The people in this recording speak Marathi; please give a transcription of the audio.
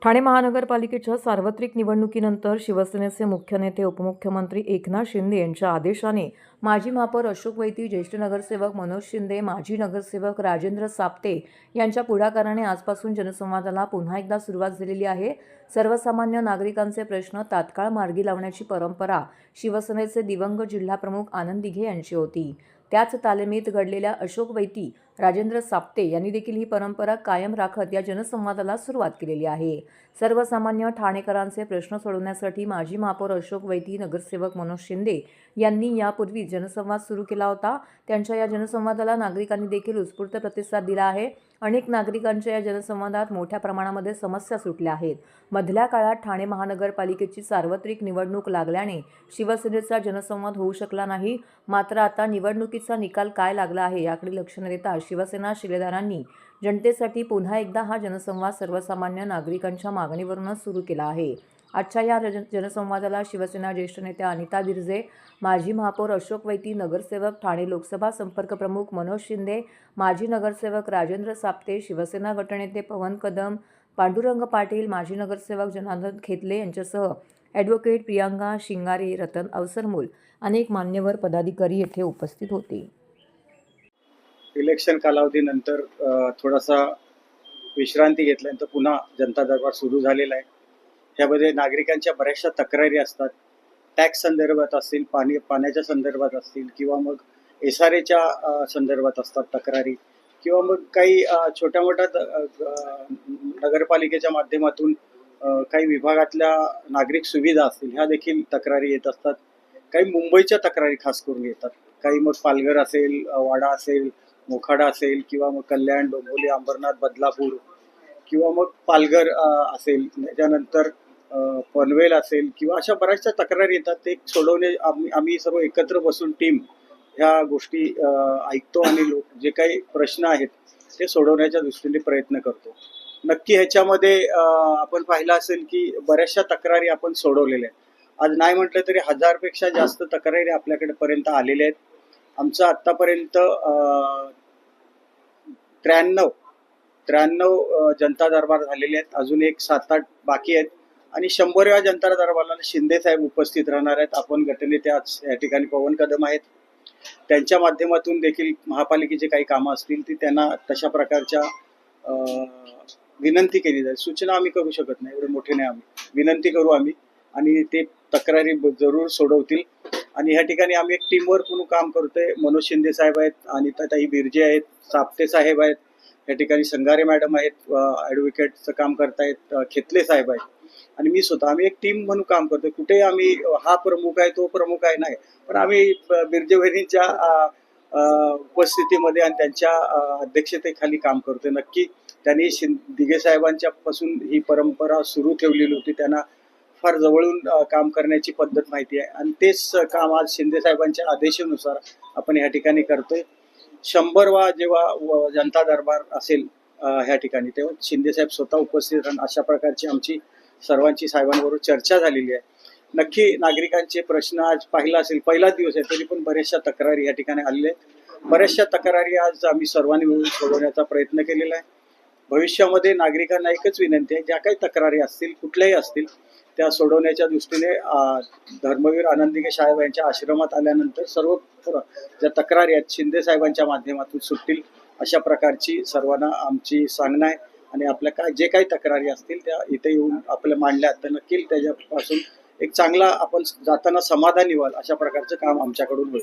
ठाणे महानगरपालिकेच्या सार्वत्रिक निवडणुकीनंतर शिवसेनेचे मुख्य नेते उपमुख्यमंत्री एकनाथ शिंदे यांच्या आदेशाने माजी महापौर अशोक वैती, ज्येष्ठ नगरसेवक मनोज शिंदे, माजी नगरसेवक राजेंद्र साप्ते यांच्या पुढाकाराने आजपासून जनसंवादाला पुन्हा एकदा सुरुवात झालेली आहे. सर्वसामान्य नागरिकांचे प्रश्न तात्काळ मार्गी लावण्याची परंपरा शिवसेनेचे दिवंगत जिल्हाप्रमुख आनंद दिघे यांची होती. त्याच तालमीत घडलेल्या अशोक वैती, राजेंद्र साप्ते यांनी देखील ही परंपरा कायम राखत या जनसंवादाला सुरुवात केलेली आहे. सर्वसामान्य ठाणेकरांचे प्रश्न सोडवण्यासाठी माजी महापौर अशोक वैती, नगरसेवक मनोज शिंदे यांनी यापूर्वी जनसंवाद सुरू केला होता. त्यांच्या या जनसंवादाला नागरिकांनी देखील उत्स्फूर्त प्रतिसाद दिला आहे. अनेक नागरिकांच्या या जनसंवादात मोठ्या प्रमाणामध्ये समस्या सुटल्या आहेत. मधल्या काळात ठाणे महानगरपालिकेची सार्वत्रिक निवडणूक लागल्याने शिवसेनेचा जनसंवाद होऊ शकला नाही. मात्र आता निवडणुकीचा निकाल काय लागला आहे याकडे लक्ष न देता शिवसेना शिलेदारांनी जनतेसाठी पुन्हा एकदा हा जनसंवाद सर्वसामान्य नागरिकांच्या मागणीवरूनच सुरू केला आहे. आजच्या या जनसंवादाला शिवसेना ज्येष्ठ नेत्या अनिता बिर्जे, माजी महापौर अशोक वैती, नगरसेवक ठाणे लोकसभा संपर्क प्रमुख मनोज शिंदे, माजी नगरसेवक राजेंद्र साप्ते, शिवसेना गटनेते पवन कदम, पांडुरंग पाटील, माजी नगरसेवक जनार्दन खेतले यांच्यासह ॲडव्होकेट प्रियांका शिंगारे, रतन अवसरमूल अनेक मान्यवर पदाधिकारी येथे उपस्थित होते. इलेक्शन कालावधीनंतर थोडासा विश्रांती घेतल्यानंतर पुन्हा जनता दरबार सुरू झालेला आहे. ह्यामध्ये नागरिकांच्या बऱ्याचशा तक्रारी असतात. टॅक्स संदर्भात असतील, पाण्याच्या संदर्भात असतील, किंवा मग SRAच्या संदर्भात असतात तक्रारी, किंवा मग काही छोट्या मोठ्या नगरपालिकेच्या माध्यमातून काही विभागातल्या नागरिक सुविधा असतील, ह्या देखील तक्रारी येत असतात. काही मुंबईच्या तक्रारी खास करून येतात. काही मग पालघर असेल, वाडा असेल, मोखाडा असेल, किंवा मग कल्याण, डोंबिवली, अंबरनाथ, बदलापूर, किंवा मग पालघर असेल, त्याच्यानंतर पनवेल असेल, किंवा अशा बऱ्याचशा तक्रारी येतात. ते सोडवणे आम्ही सर्व एकत्र बसून टीम ह्या गोष्टी ऐकतो आणि जे काही प्रश्न आहेत ते सोडवण्याच्या दृष्टीने प्रयत्न करतो. नक्की ह्याच्यामध्ये आपण पाहिलं असेल की बऱ्याचशा तक्रारी आपण सोडवलेल्या आहेत. आज नाही म्हटलं तरी 1000पेक्षा जास्त तक्रारी आपल्याकडे पर्यंत आलेल्या आहेत. आमचं आत्तापर्यंत 93 जनता दरबार झालेले आहेत. अजून एक 7-8 बाकी आहेत आणि 100व्या जनता दरबाराला शिंदे साहेब उपस्थित राहणार आहेत. आपण गटनेते आज या ठिकाणी पवन कदम आहेत. त्यांच्या माध्यमातून देखील महापालिकेचे काही कामं असतील ती त्यांना तशा प्रकारच्या विनंती केली जाईल. सूचना आम्ही करू शकत नाही, एवढे मोठे नाही आम्ही. विनंती करू आम्ही आणि ते तक्रारी जरूर सोडवतील. आणि ह्या ठिकाणी आम्ही एक टीमवर्क म्हणून काम करतोय. मनोज शिंदे साहेब आहेत, अनिताताई बिर्जे आहेत, साप्ते साहेब आहेत, या ठिकाणी संगारे मॅडम आहेत, ॲडव्होकेटचं काम करतायत, खेतले साहेब आहेत, आणि मी स्वतः. आम्ही एक टीम म्हणून काम करतोय. कुठे आम्ही हा प्रमुख आहे तो प्रमुख आहे नाही, पण आम्ही बिर्जे वहिनींच्या उपस्थितीमध्ये आणि त्यांच्या अध्यक्षतेखाली काम करतोय. नक्की त्यांनी दिघे साहेबांच्या पासून ही परंपरा सुरू ठेवलेली होती. त्यांना फार जवळून काम करण्याची पद्धत माहिती आहे आणि तेच काम आज शिंदे साहेबांच्या आदेशानुसार आपण ह्या ठिकाणी करतोय. 100वा जेव्हा जनता दरबार असेल ह्या ठिकाणी, तेव्हा शिंदे साहेब स्वतः उपस्थित राहणार. अशा प्रकारची आमची सर्वांची साहेबांबरोबर चर्चा झालेली आहे. नक्की नागरिकांचे प्रश्न आज पाहिला असेल, पहिला दिवस आहे तरी पण बऱ्याचशा तक्रारी या ठिकाणी आलेल्या आहेत. बऱ्याचशा तक्रारी आज आम्ही सर्वांनी मिळून सोडवण्याचा प्रयत्न केलेला आहे. भविष्यामध्ये नागरिकांना एकच विनंती आहे, ज्या काही तक्रारी असतील कुठल्याही असतील त्या सोडवण्याच्या दृष्टीने धर्मवीर आनंद दिघे साहेब यांच्या आश्रमात आल्यानंतर सर्व ज्या तक्रारी आहेत शिंदे साहेबांच्या माध्यमातून सुटतील, अशा प्रकारची सर्वांना आमची सांगणं आहे. आणि आपल्या जे काही तक्रारी असतील त्या इथे येऊन आपल्या मांडल्या तर नक्की त्याच्यापासून एक चांगला आपण जाताना समाधानी व्हाल अशा प्रकारचं काम आमच्याकडून होईल.